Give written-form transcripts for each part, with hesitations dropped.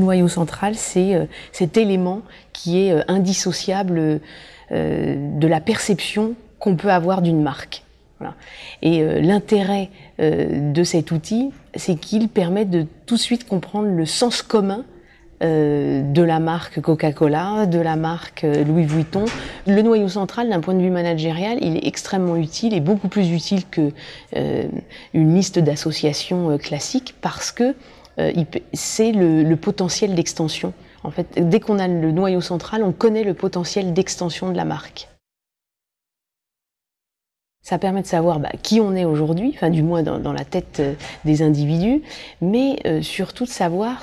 noyau central, c'est cet élément qui est indissociable de la perception qu'on peut avoir d'une marque. Voilà. Et l'intérêt de cet outil, c'est qu'il permet de tout de suite comprendre le sens commun de la marque Coca-Cola, de la marque Louis Vuitton. Le noyau central, d'un point de vue managérial, il est extrêmement utile et beaucoup plus utile que une liste d'associations classiques parce que c'est le potentiel d'extension. En fait, dès qu'on a le noyau central, on connaît le potentiel d'extension de la marque. Ça permet de savoir qui on est aujourd'hui, enfin du moins dans la tête des individus, mais surtout de savoir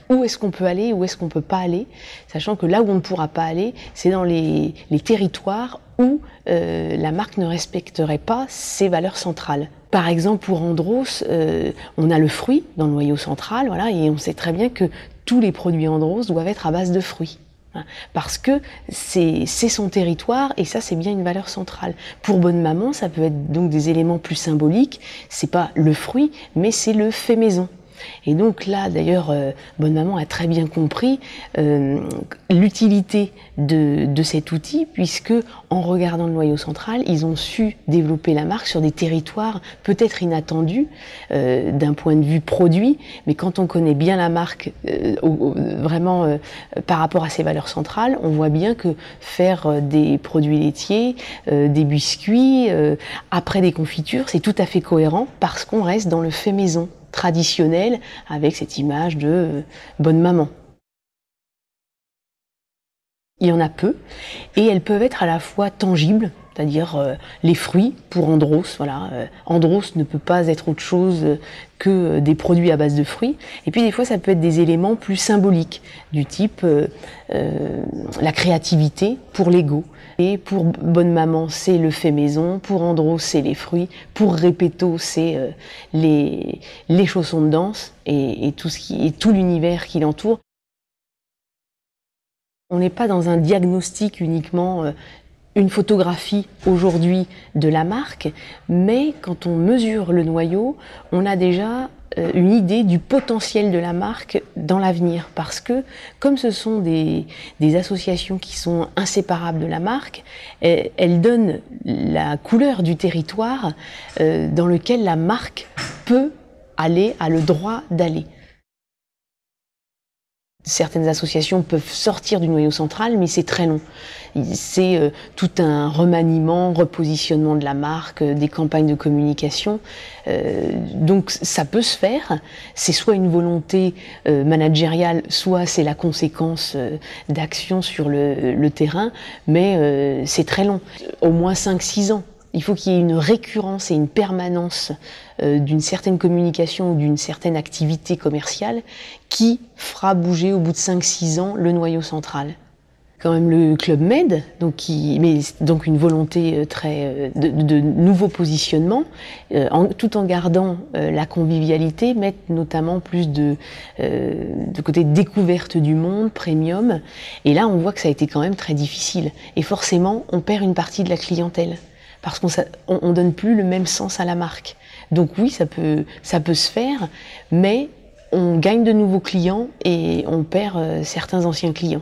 où est-ce qu'on peut aller, où est-ce qu'on peut pas aller, sachant que là où on ne pourra pas aller, c'est dans les territoires où la marque ne respecterait pas ses valeurs centrales. Par exemple, pour Andros, on a le fruit dans le noyau central, voilà, et on sait très bien que tous les produits Andros doivent être à base de fruits. Parce que c'est son territoire et ça c'est bien une valeur centrale. Pour Bonne Maman, ça peut être donc des éléments plus symboliques, c'est pas le fruit, mais c'est le fait maison. Et donc là, d'ailleurs, Bonne Maman a très bien compris l'utilité de cet outil, puisque en regardant le noyau central, ils ont su développer la marque sur des territoires peut-être inattendus d'un point de vue produit, mais quand on connaît bien la marque vraiment par rapport à ses valeurs centrales, on voit bien que faire des produits laitiers, des biscuits, après des confitures, c'est tout à fait cohérent parce qu'on reste dans le fait maison traditionnelle avec cette image de Bonne Maman. Il y en a peu et elles peuvent être à la fois tangibles, c'est-à-dire les fruits pour Andros. Voilà, Andros ne peut pas être autre chose que des produits à base de fruits. Et puis des fois ça peut être des éléments plus symboliques du type la créativité pour Lego. Et pour Bonne Maman, c'est le fait maison, pour Andros, c'est les fruits, pour Repetto, c'est les chaussons de danse et tout l'univers qui l'entoure. On n'est pas dans un diagnostic uniquement, une photographie aujourd'hui de la marque, mais quand on mesure le noyau, on a déjà une idée du potentiel de la marque dans l'avenir, parce que comme ce sont des associations qui sont inséparables de la marque, elles donnent la couleur du territoire dans lequel la marque peut aller, a le droit d'aller. Certaines associations peuvent sortir du noyau central, mais c'est très long. C'est tout un remaniement, repositionnement de la marque, des campagnes de communication. Donc ça peut se faire. C'est soit une volonté managériale, soit c'est la conséquence d'actions sur le terrain, mais c'est très long. Au moins 5-6 ans. Il faut qu'il y ait une récurrence et une permanence d'une certaine communication ou d'une certaine activité commerciale qui fera bouger au bout de 5-6 ans le noyau central. Quand même le Club Med, donc une volonté de nouveau positionnement, tout en gardant la convivialité, mettre notamment plus de côté découverte du monde, premium. Et là, on voit que ça a été quand même très difficile. Et forcément, on perd une partie de la clientèle. Parce qu'on donne plus le même sens à la marque. Donc oui, ça peut se faire, mais on gagne de nouveaux clients et on perd certains anciens clients.